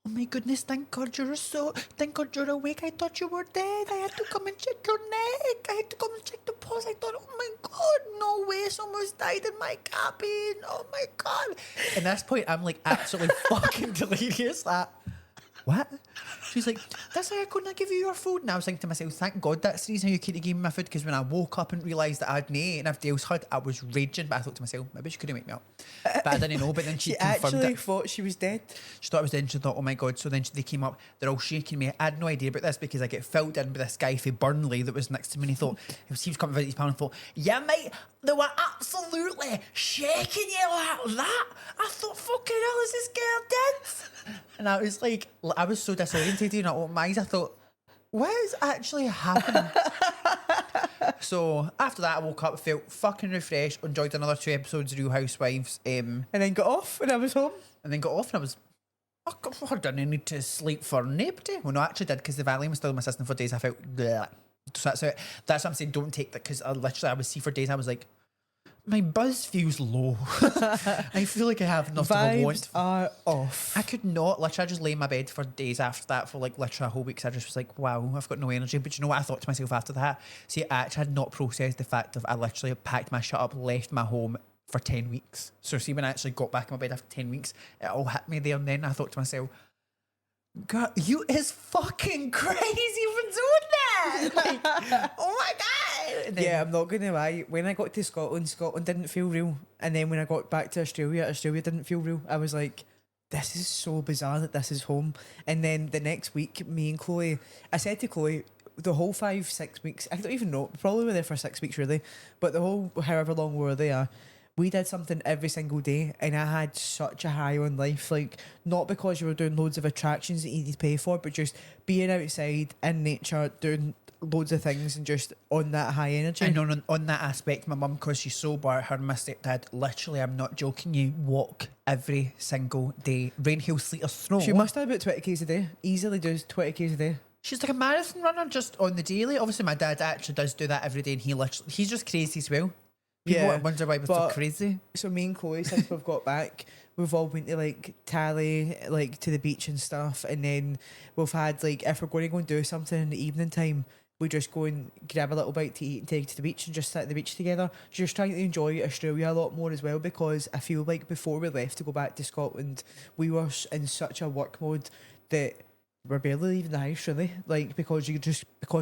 oh my goodness, thank God you're awake. I thought you were dead. I had to come and check your neck. I had to come and check the pulse. I thought, oh my God, no way, someone's died in my cabin. Oh my God. And at this point, I'm like absolutely fucking delirious. Like, what? She's like, that's why I couldn't give you your food. And I was thinking to myself, thank God that's the reason you couldn't give me my food, because when I woke up and realised that I'd ate and everybody else had, I was raging. But I thought to myself, maybe she couldn't wake me up. But I didn't know. But then she confirmed actually it. thought she was dead. She thought I was dead and she thought, oh my God. So then they came up, they're all shaking me. I had no idea about this because I get filled in with this guy from Burnley that was next to me, and he thought, he was coming to visit his pal and thought, yeah mate, they were absolutely shaking you like that. I thought, fucking hell, is this girl dead? And I was like, I was so disorientated, and I opened my eyes. I thought, what is actually happening? So after that, I woke up, felt fucking refreshed, enjoyed another 2 episodes of Real Housewives, And then got off when I was home. and then got off, and I was, oh God, I didn't need to sleep for nobody. Well, no, I actually did, because the Valium was still in my system for days. I felt, bleh. So that's what I'm saying, don't take that, because I was see for days, I was like, my buzz feels low. I feel like I have nothing I want. Vibes are off. I could not, literally, I just lay in my bed for days after that, for like literally a whole week, 'cause I just was like, wow, I've got no energy. But you know what I thought to myself after that? See, I actually had not processed the fact of I literally packed my shit up, left my home for 10 weeks. So see, when I actually got back in my bed after 10 weeks, it all hit me there and then. I thought to myself, God, you is fucking crazy for doing that. Like, oh my God. And then, Yeah, I'm not going to lie. When I got to Scotland, Scotland didn't feel real. And then when I got back to Australia, Australia didn't feel real. I was like, this is so bizarre that this is home. And then the next week, me and Chloe, I said to Chloe, the whole 5-6 weeks, I don't even know, probably were there for 6 weeks really, but the whole however long we were there, we did something every single day, and I had such a high on life. Like, not because you were doing loads of attractions that you need to pay for, but just being outside in nature, doing loads of things, and just on that high energy. And on that aspect, my mum, because she's sober, her and my stepdad, literally, I'm not joking you, walk every single day. Rain, hail, sleet or snow. She must have about 20 k's a day. Easily does 20 k's a day. She's like a marathon runner just on the daily. Obviously, my dad actually does do that every day, and he's just crazy as well. People Yeah, wonder why we're so but- crazy. So me and Chloe, since we've got back, we've all been to like Tally, like to the beach and stuff, and then we've had like if we're going to go and do something in the evening time, we just go and grab a little bite to eat and take it to the beach and just sit at the beach together. Just trying to enjoy Australia a lot more as well, because I feel like before we left to go back to Scotland, we were in such a work mode that we're barely leaving the house really. Like because we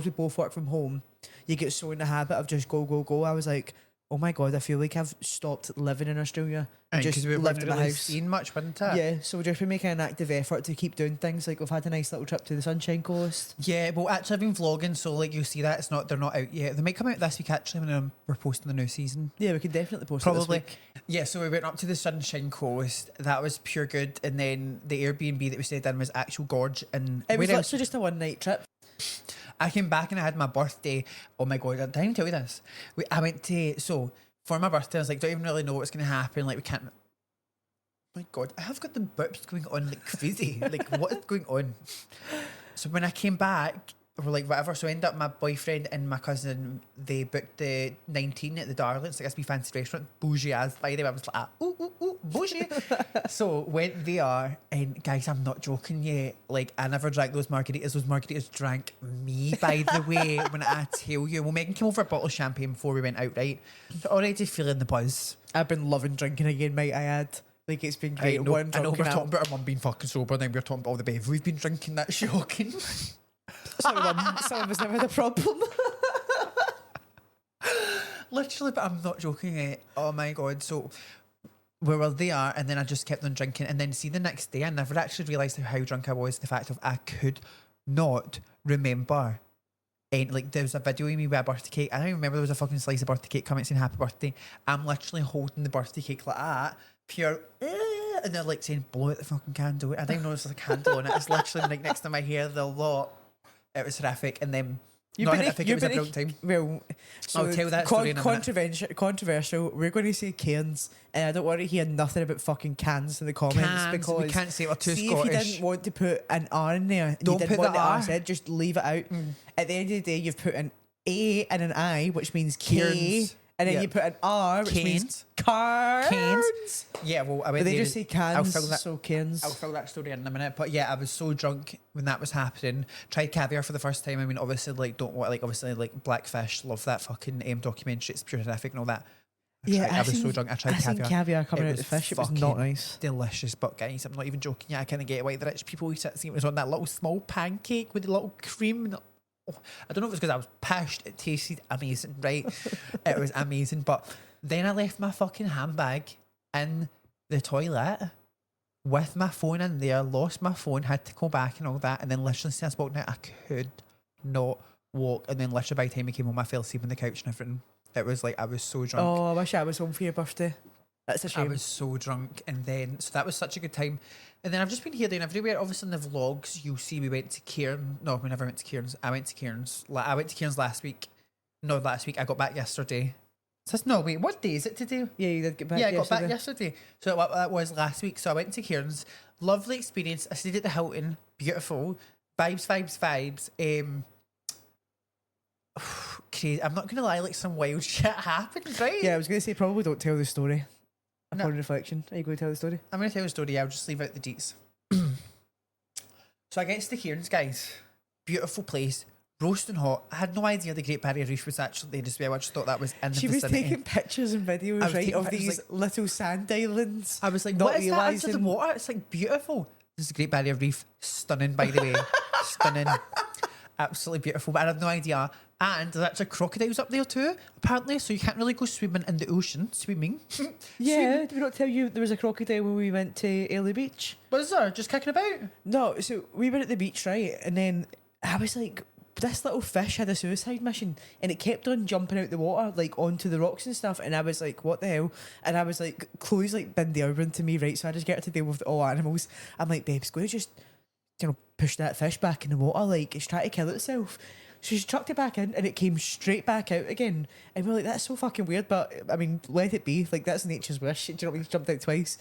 both work from home, you get so in the habit of just go go go. I was like, oh my god, I feel like I've stopped living in Australia. Because we lived weren't in the really house. seen much, wasn't it? Yeah, so we've just been making an active effort to keep doing things. Like we've had a nice little trip to the Sunshine Coast. Yeah, well, actually, I've been vlogging, so like you'll see that they're not out yet. They might come out this week actually when we're posting the new season. Yeah, we can definitely post it Probably. this week. Yeah, so we went up to the Sunshine Coast. That was pure good, and then the Airbnb that we stayed in was actual gorge. And It was where else- literally just a one night trip. I came back and I had my birthday. Oh my god, I didn't tell you this. I went to for my birthday. I was like, don't even really know what's going to happen. Like we can't. My god, I have got the burps going on like crazy. Like what is going on? So when I came back, we're like whatever. So I ended up my boyfriend and my cousin. They booked the 19 at the Darlings, like this wee fancy restaurant, bougie as by the way. I was like, ooh, bougie. So went there, and guys, I'm not joking yet. Like I never drank those margaritas. Those margaritas drank me. By the way, when I tell you, well, Megan came over a bottle of champagne before we went out. Right, so already feeling the buzz. I've been loving drinking again, might I add. Like it's been great. I know One we're drunk and talking about our mum being fucking sober, and then we're talking about all the bev we've been drinking. That's shocking. some of us never had a problem. Literally, but I'm not joking. Oh my god! So we were there, and then I just kept on drinking, and then see the next day, I never actually realised how drunk I was. The fact of I could not remember. And like there was a video of me with a birthday cake. I don't even remember there was a fucking slice of birthday cake coming saying happy birthday. I'm literally holding the birthday cake like that, pure. And they're like saying blow out the fucking candle. I didn't even know there was a candle on it. It's literally like next to my hair, the lot. It was horrific, and then. Not horrific, it was a brilliant time. Well, so I'll tell that story in a minute. controversial. We're going to say cairns, and I don't want to hear nothing about fucking cans in the comments Cans, because we can't say we're too see Scottish. if you didn't want to put an R in there, and Don't you didn't put want the the R R. said, just leave it out. At the end of the day, you've put an A and an I, which means K, Cairns. and then Yeah. you put an R, which means Cairns. carns. Cairns. Yeah, well, I went But they there. just say I'll cans, fill that. so cairns. I'll fill that story in a minute. But yeah, I was so drunk when that was happening. Tried caviar for the first time. I mean, obviously, like, obviously, like, Blackfish, love that fucking documentary. It's pure horrific and all that. I was so drunk. I tried I seen caviar. caviar coming It out of the was fish. It was not fucking nice. Delicious. But guys, I'm not even joking. Yeah, I kind of get why the rich people eat it. See, it was on that little small pancake with the little cream. And I don't know if it was because I was pissed. It tasted amazing, right? It was amazing. But then I left my fucking handbag in the toilet with my phone in there, lost my phone, had to go back and all that. And then literally since I walked out, I could not walk. And then literally by the time I came home, I fell asleep on the couch and everything. It was like I was so drunk. Oh, I wish I was home for your birthday. That's a I shame. was so drunk, and then so that was such a good time. And then I've just been here doing everywhere. Obviously, in the vlogs, you'll see we went to Cairns. No, we never went to Cairns. I went to Cairns. I went to Cairns last week. No, last week. I got back yesterday. So no, wait. What day is it today? Yeah, you did get back. Yeah, I got yesterday. back yesterday. So that was last week. So I went to Cairns. Lovely experience. I stayed at the Hilton. Beautiful. Vibes. Crazy. I'm not gonna lie. Like some wild shit happened, right? Yeah, I was going to say probably don't tell the story. No. Upon reflection, are you going to tell the story? I'm going to tell the story. I'll just leave out the deets. So I get to the Cairns, guys. Beautiful place. Roasting hot. I had no idea the Great Barrier Reef was actually there as well. I just thought that was in the She was vicinity. taking pictures and I videos, was right, taking of pictures, these little sand islands. I was like, not what is that under the realising- water? It's like beautiful. This is Great Barrier Reef. Stunning, by the way. Stunning. Absolutely beautiful. But I had no idea. And there's actually crocodiles up there too, apparently. So you can't really go swimming in the ocean. Swimming. Yeah, did we not tell you there was a crocodile when we went to Ailey Beach? Was there? Just kicking about? No, so we were at the beach, right? And then I was like, this little fish had a suicide mission and it kept on jumping out the water, like onto the rocks and stuff. And I was like, what the hell? And I was like, Chloe's like been the urban to me, right? So I just get her to deal with all animals. I'm like, babe, it's going to just, push that fish back in the water. Like, it's trying to kill itself. So she chucked it back in and it came straight back out again. And we're like, that's so fucking weird. But I mean, let it be. Like, that's nature's wish. Do you know what I mean? Jumped out twice.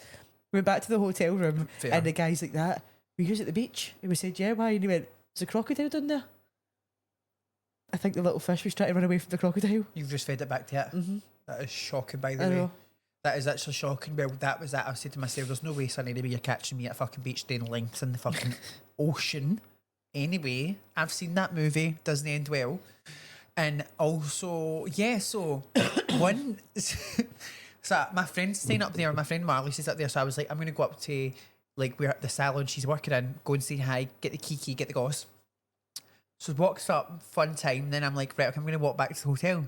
We went back to the hotel room Fair. and the guy's like, that, were you at the beach? And we said, yeah, why? And he went, there's a crocodile down there. I think the little fish was trying to run away from the crocodile. You've just fed it back to it. Mm-hmm. That is shocking, by I the way. know. That is actually shocking. Well, that was that. I said to myself, there's no way, Sunny, maybe you're catching me at a fucking beach doing links in the fucking ocean. Anyway, I've seen that movie, doesn't end well. And also, yeah, so one... So my friend's staying up there, my friend Marley's is up there, so I was like, I'm going to go up to, like, where the salon she's working in, go and say hi, get the kiki, get the goss. So walks up, fun time, then I'm like, right, okay, I'm going to walk back to the hotel.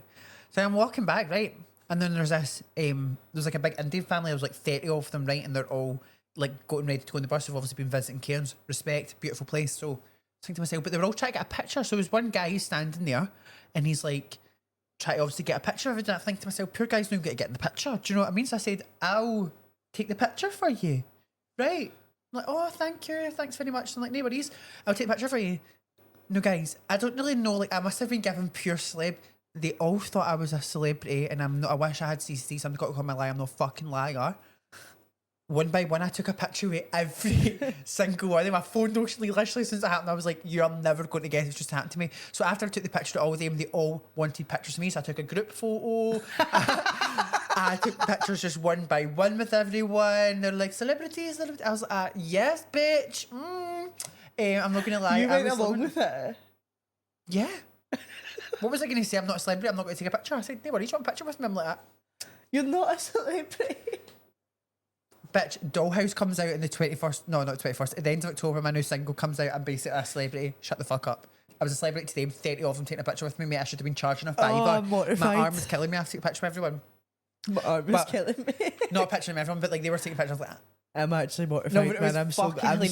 So I'm walking back, right? And then there's this, there's like a big Indian family, there was like 30 of them, right? And they're all like getting ready to go on the bus. They've obviously been visiting Cairns. Respect, beautiful place. So I was thinking to myself, but they were all trying to get a picture. So there was one guy who's standing there and he's like, trying to obviously get a picture of it. And I think to myself, poor guy's not going to get in the picture. Do you know what I mean? So I said, I'll take the picture for you. Right? I'm like, oh, thank you. Thanks very much. I'm like, no worries. I'll take the picture for you. No, guys, I don't really know. Like, I must have been given pure celeb. They all thought I was a celebrity, and I'm not. I wish I had CCTV. So I'm got to call my lie. I'm no fucking liar. One by one, I took a picture with every single one of them. My phone literally since it happened, I was like, you're never going to guess it's just happened to me. So after I took the picture of all of them, they all wanted pictures of me. So I took a group photo. I took pictures just one by one with everyone. They're like, celebrities. I was like, yes, bitch. I'm not going to lie. You I went was along with it? Yeah. What was I going to say? I'm not a celebrity. I'm not going to take a picture. I said, no worries, you want a picture with me? I'm like that. You're not a celebrity. Bitch, Dollhouse comes out in the 21st. No, not 21st. At the end of October, my new single comes out. I'm basically a celebrity. Shut the fuck up. I was a celebrity to them. 30 of them taking a picture with me. Mate, I should have been charging a fiver. I'm mortified. My arm was killing me. I have to take a picture of everyone. My arm was killing me. Not a picture of everyone, but like they were taking pictures like that. I'm actually mortified, No, but it was man. I'm so glad But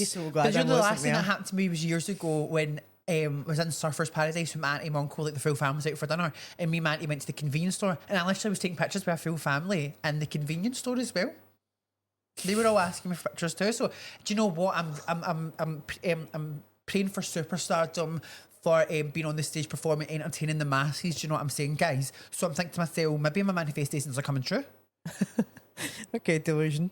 you know, the I last wasn't thing that there. happened to me was years ago when I was in Surfers Paradise with my auntie, my uncle, like the full family was out for dinner, and me and my auntie went to the convenience store, and I literally was taking pictures with a full family in the convenience store as well. They were all asking me for pictures too. So do you know what? I'm praying for superstardom, for being on the stage performing, entertaining the masses. Do you know what I'm saying, guys? So I'm thinking to myself, maybe my manifestations are coming true. Okay, delusion.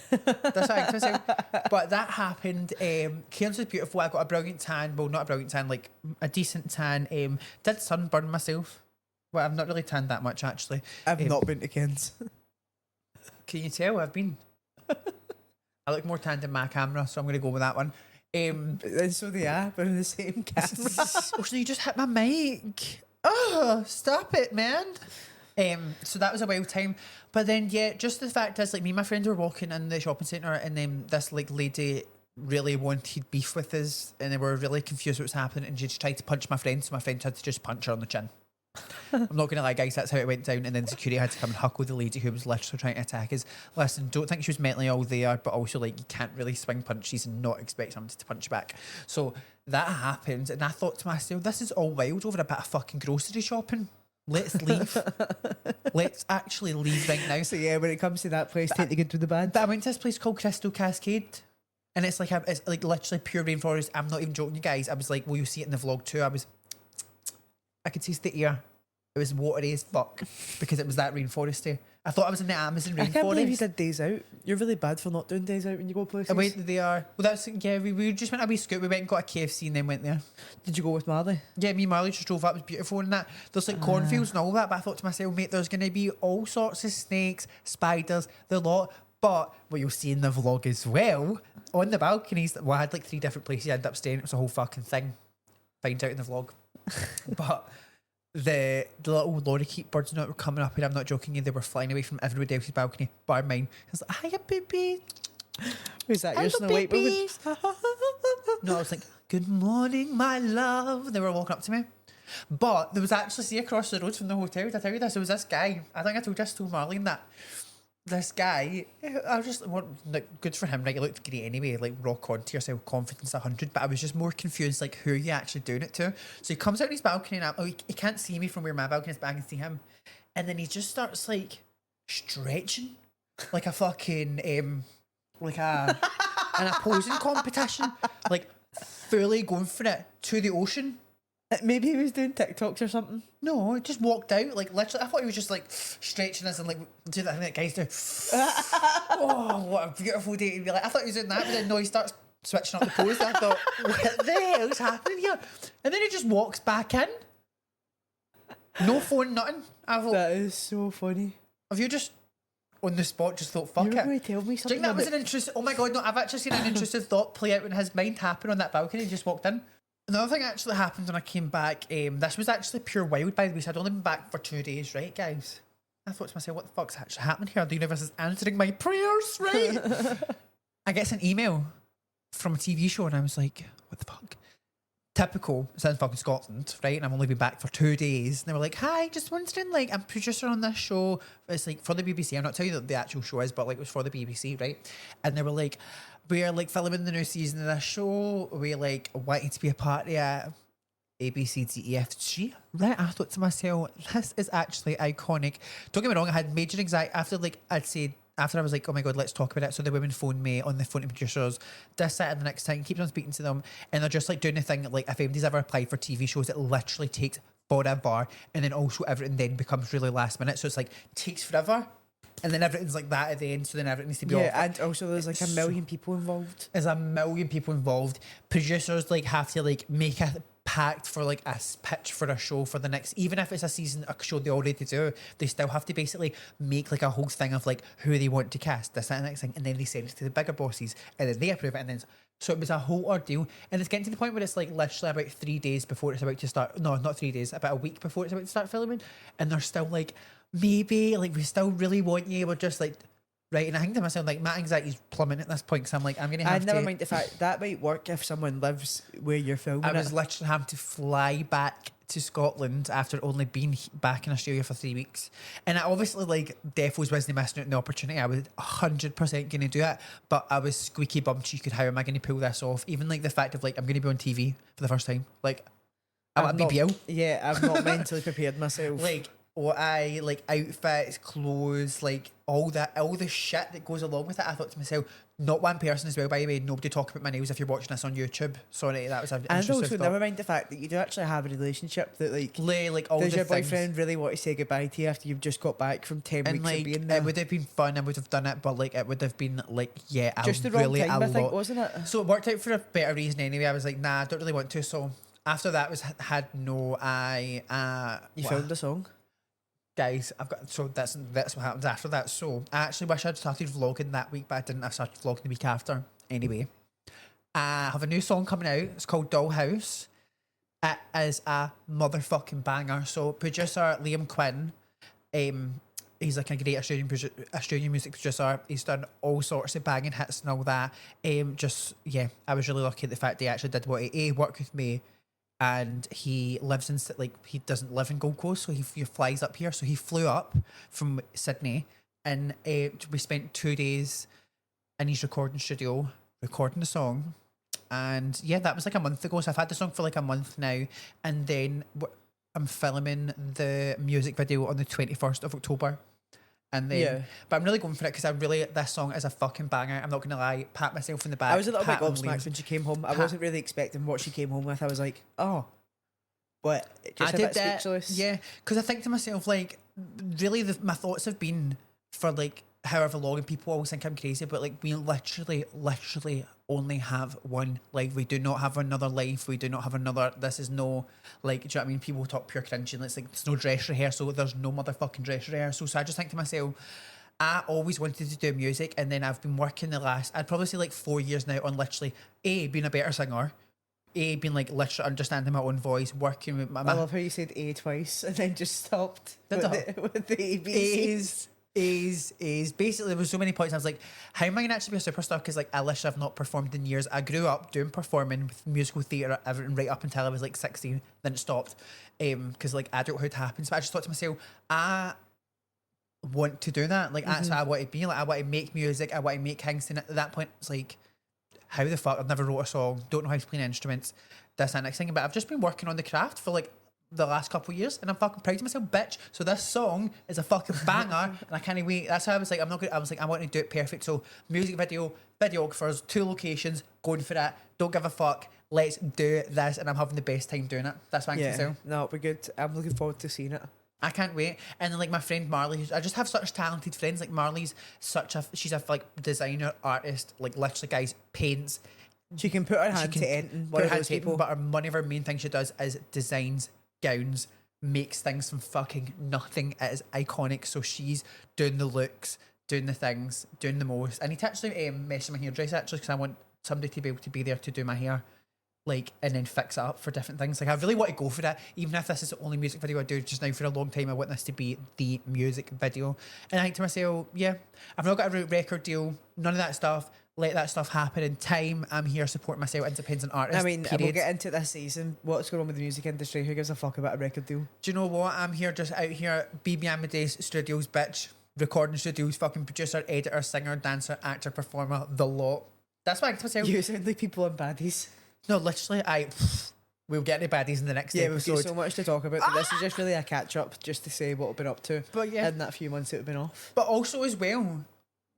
That's what I think to myself. But that happened. Cairns was beautiful. I got a brilliant tan. Well, not a brilliant tan, like a decent tan. Did sunburn myself. Well, I've not really tanned that much actually. I've not been to Cairns. Can you tell I've been? I look more tanned in my camera, so I'm going to go with that one. And so they are, but in the same camera. Oh, so you just hit my mic. Oh, stop it, man. So that was a wild time. But then, yeah, just the fact is, like, me and my friend were walking in the shopping centre, and then this, like, lady really wanted beef with us, and they were really confused what was happening, and she just tried to punch my friend, so my friend had to just punch her on the chin. I'm not going to lie, guys, that's how it went down, and then security had to come and huckle the lady who was literally trying to attack us. Listen, don't think she was mentally all there, but also, like, you can't really swing punches and not expect somebody to punch back. So that happened, and I thought to myself, this is all wild over a bit of fucking grocery shopping. Let's leave. Let's actually leave right now. So yeah, when it comes to that place, take the good with the bad. But I went to this place called Crystal Cascade, and it's like literally pure rainforest. I'm not even joking, you guys. I was like, well, you'll see it in the vlog too. I could taste the air. It was watery as fuck because it was that rainforesty. I thought I was in the Amazon rainforest. I can't believe you did days out. You're really bad for not doing days out when you go places. I went there. Well, that's yeah. We just went a wee scoot. We went and got a KFC and then went there. Did you go with Marley? Yeah, me and Marley just drove up. It was beautiful and that. There's like cornfields and all that. But I thought to myself, mate, there's going to be all sorts of snakes, spiders, the lot. But what you'll see in the vlog as well, on the balconies, well, I had like 3 different places I ended up staying. It was a whole fucking thing. Find out in the vlog. But the little lorikeet birds that were coming up, and I'm not joking you, they were flying away from everybody else's balcony, bar mine. I was like, hiya, baby. Who's that? Your Hello, Snow White moment? babies. No, I was like, good morning, my love. They were walking up to me. But there was actually, see, across the road from the hotel, did I tell you this? There was this guy, I think I told Marlene that. This guy, I was just, like, good for him, right? He looked great anyway, like, rock on to yourself, confidence 100, but I was just more confused, like, who are you actually doing it to? So he comes out on his balcony, and he can't see me from where my balcony is, but I can see him. And then he just starts, like, stretching, like a fucking, like an opposing competition, like, fully going for it to the ocean. Maybe he was doing TikToks or something. No, it just walked out, like literally. I thought he was just like stretching us and like do that thing that guys do. Oh, what a beautiful day to be like. I thought he was doing that, but then no, he starts switching up the pose. And I thought, what the hell is happening here? And then he just walks back in. No phone, nothing. I thought, That is so funny. Have you just on the spot just thought, fuck You're it? going to tell me Do you something think that was about- an intrusive? Oh my god, no! I've actually seen an intrusive thought play out in his mind happen on that balcony. He just walked in. Another thing actually happened when I came back. This was actually pure wild, by the way. So I'd only been back for 2 days, right, guys? I thought to myself, what the fuck's actually happening here? The universe is answering my prayers, right? I get an email from a TV show, and I was like, what the fuck? Typical, it's in fucking Scotland, right? And I've only been back for 2 days. And they were like, hi, just wondering, like, I'm producer on this show. It's like for the BBC. I'm not telling you what the actual show is, but like it was for the BBC, right? And they were like, we're like filming the new season of this show. We like wanting to be a part of it. A, B, C, D, E, F, G. Right, I thought to myself, this is actually iconic. Don't get me wrong, I had major anxiety after like I'd said, after I was like, oh my god, let's talk about it. So the women phoned me on the phone to producers, this, that, and the next time, keeps on speaking to them, and they're just like doing the thing that, like, if anybody's ever applied for TV shows, it literally takes forever, and then also everything then becomes really last minute. So it's like takes forever, and then everything's like that at the end. So then everything needs to be off. and also there's like a million people involved. There's a million people involved. Producers like have to like make a pact for like a pitch for a show for the next, even if it's a season, a show they already do, they still have to basically make like a whole thing of like who they want to cast, this, that, and the next thing, and then they send it to the bigger bosses, and then they approve it, and then so it was a whole ordeal, and it's getting to the point where it's like literally about 3 days before it's about to start. No, not 3 days, about a week before it's about to start filming, and they're still like, maybe like we still really want you, we're just like. Right, and I think to myself, like, my anxiety's plummeting at this point, because I'm like, I'm going to have And to... never mind the fact that might work if someone lives where you're filming I was it. literally having to fly back to Scotland after only being back in Australia for 3 weeks. And I obviously, like, defos wasn't missing out on the opportunity. I was 100% going to do it, but I was squeaky bum cheeky. How am I going to pull this off? Even, like, the fact of, like, I'm going to be on TV for the first time. Like, I'm at BBL. Yeah, I've not mentally prepared myself. Like, or I like outfits, clothes, like all the shit that goes along with it. I thought to myself, not one person as well, by the way, nobody talk about my nails if you're watching this on YouTube. Sorry, that was an And intrusive also, thought. never mind the fact that you do actually have a relationship that, like, Like all does the your things. boyfriend really want to say goodbye to you after you've just got back from 10 And weeks like of being there? it would have been fun, I would have done it, but like it would have been like Just the wrong time, I think, wasn't it? So it worked out for a better reason anyway. I was like, nah, I don't really want to. So after that had no You filmed a song? Guys, I've got that's what happens after that. So I actually wish I'd started vlogging that week, but I didn't. I started vlogging the week after. Anyway, I have a new song coming out. It's called Dollhouse. It is a motherfucking banger. So producer Liam Quinn, he's like a great Australian music producer. He's done all sorts of banging hits and all that. I was really lucky at the fact that he actually did what he worked with me. And he lives in, like, he doesn't live in Gold Coast, so he flies up here. So he flew up from Sydney, and we spent 2 days in his recording studio recording the song. And yeah, that was like a month ago. So I've had the song for like a month now, and then I'm filming the music video on the 21st of October. And then, but I'm really going for it because this song is a fucking banger. I'm not going to lie, pat myself in the back. I was a little bit pat on gobsmacked when she came home. I wasn't really expecting what she came home with. I was like, oh, but just a bit speechless. Yeah, because I think to myself, like, really, my thoughts have been for like however long, and people always think I'm crazy, but like, we literally only have one life. We do not have another life. We do not have another. This is no, like, do you know what I mean? People talk pure cringe, and it's like, there's no dress rehearsal. There's no motherfucking dress rehearsal. So I just think to myself, I always wanted to do music, and then I've been working I'd probably say like 4 years now on literally being a better singer, being like literally understanding my own voice, working with my. I love how you said A twice and then just stopped with the ABCs. Is basically, there was so many points I was like, how am I gonna actually be a superstar? Because like, I literally have not performed in years. I grew up doing performing with musical theatre, everything, right up until I was like 16. Then it stopped because like adulthood happens. But I just thought to myself, I want to do that. Like, that's what I want to be. Like, I want to make music. I want to make Kingston. At that point, it's like, how the fuck? I've never wrote a song. Don't know how to play instruments. This and next thing. But I've just been working on the craft for like the last couple of years, and I'm fucking proud of myself, bitch. So this song is a fucking banger, and I can't wait. That's how I was like, I was like, I want to do it perfect. So music video, videographers, 2 locations, going for it. Don't give a fuck. Let's do this, and I'm having the best time doing it. That's what I'm saying. No, it'll be good. I'm looking forward to seeing it. I can't wait. And then like my friend Marley, I just have such talented friends. Like Marley's she's a like designer, artist, like literally, guys, paints. She can put her hand to anything. One of those people. But one of her main things she does is designs gowns, makes things from fucking nothing. It is iconic. So she's doing the looks, doing the things, doing the most. I need to actually message my hairdresser actually because I want somebody to be able to be there to do my hair, like, and then fix it up for different things. Like, I really want to go for that, even if this is the only music video I do just now. For a long time I want this to be the music video. And I think to myself, yeah, I've not got a record deal, none of that stuff. Let that stuff happen in time. I'm here supporting myself, independent artist. I mean, period. we'll get into this season. What's going on with the music industry? Who gives a fuck about a record deal? Do you know what? I'm here just out here, BB Amadeus Studios, bitch. Recording studios, fucking producer, editor, singer, dancer, actor, performer, the lot. That's why I think to myself. You sound like people on baddies. No, literally, we'll get to baddies in the next Yeah, episode. we've got so much to talk about, but this is just really a catch up, just to say what we've been up to. But yeah. In that few months that we've been off. But also as well,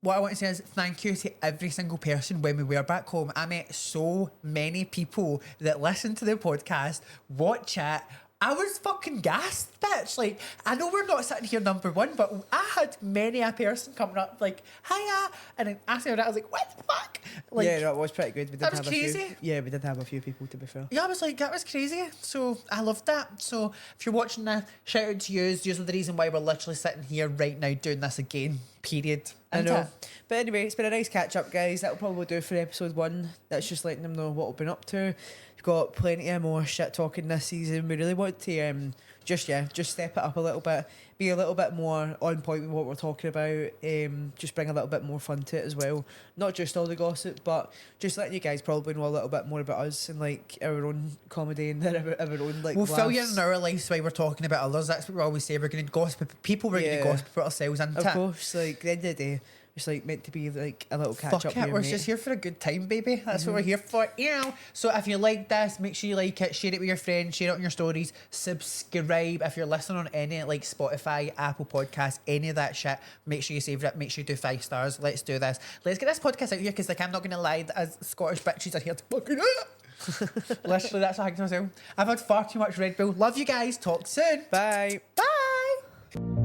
what I want to say is thank you to every single person when we were back home. I met so many people that listen to the podcast, watch it. I was fucking gassed, bitch. Like, I know we're not sitting here number one, but I had many a person coming up like, hiya, and then asking that, I was like, what the fuck? Like, Yeah, no, it was pretty good. We did that was have crazy. A few. Yeah, we did have a few people, to be fair. yeah, I was like, that was crazy. So I loved that. So if you're watching that, shout out to yous. Yous are the reason why we're literally sitting here right now doing this again. Period. I Isn't know. it? But anyway, it's been a nice catch up, guys. That'll probably do for episode 1. That's just letting them know what we've been up to. We've got plenty of more shit talking this season. We really want to just step it up a little bit, be a little bit more on point with what we're talking about, just bring a little bit more fun to it as well. Not just all the gossip, but just letting you guys probably know a little bit more about us and like our own comedy and our own like We'll fill you laughs. in our lives while we're talking about others. That's what we always say. We're going to gossip. People, we're going Yeah. to gossip about ourselves. And Of course, like at the end of the day, it's like meant to be like a little catch fuck up. it, with your we're mate. just here for a good time, baby. That's what we're here for. So if you like this, make sure you like it, share it with your friends, share it on your stories, subscribe. If you're listening on any like Spotify, Apple Podcasts, any of that shit, make sure you save it. Make sure you do 5 stars. Let's do this. Let's get this podcast out here because like I'm not gonna lie, as Scottish bitches are here to fucking literally that's what I think to myself. I've had far too much Red Bull. Love you guys. Talk soon. Bye. Bye.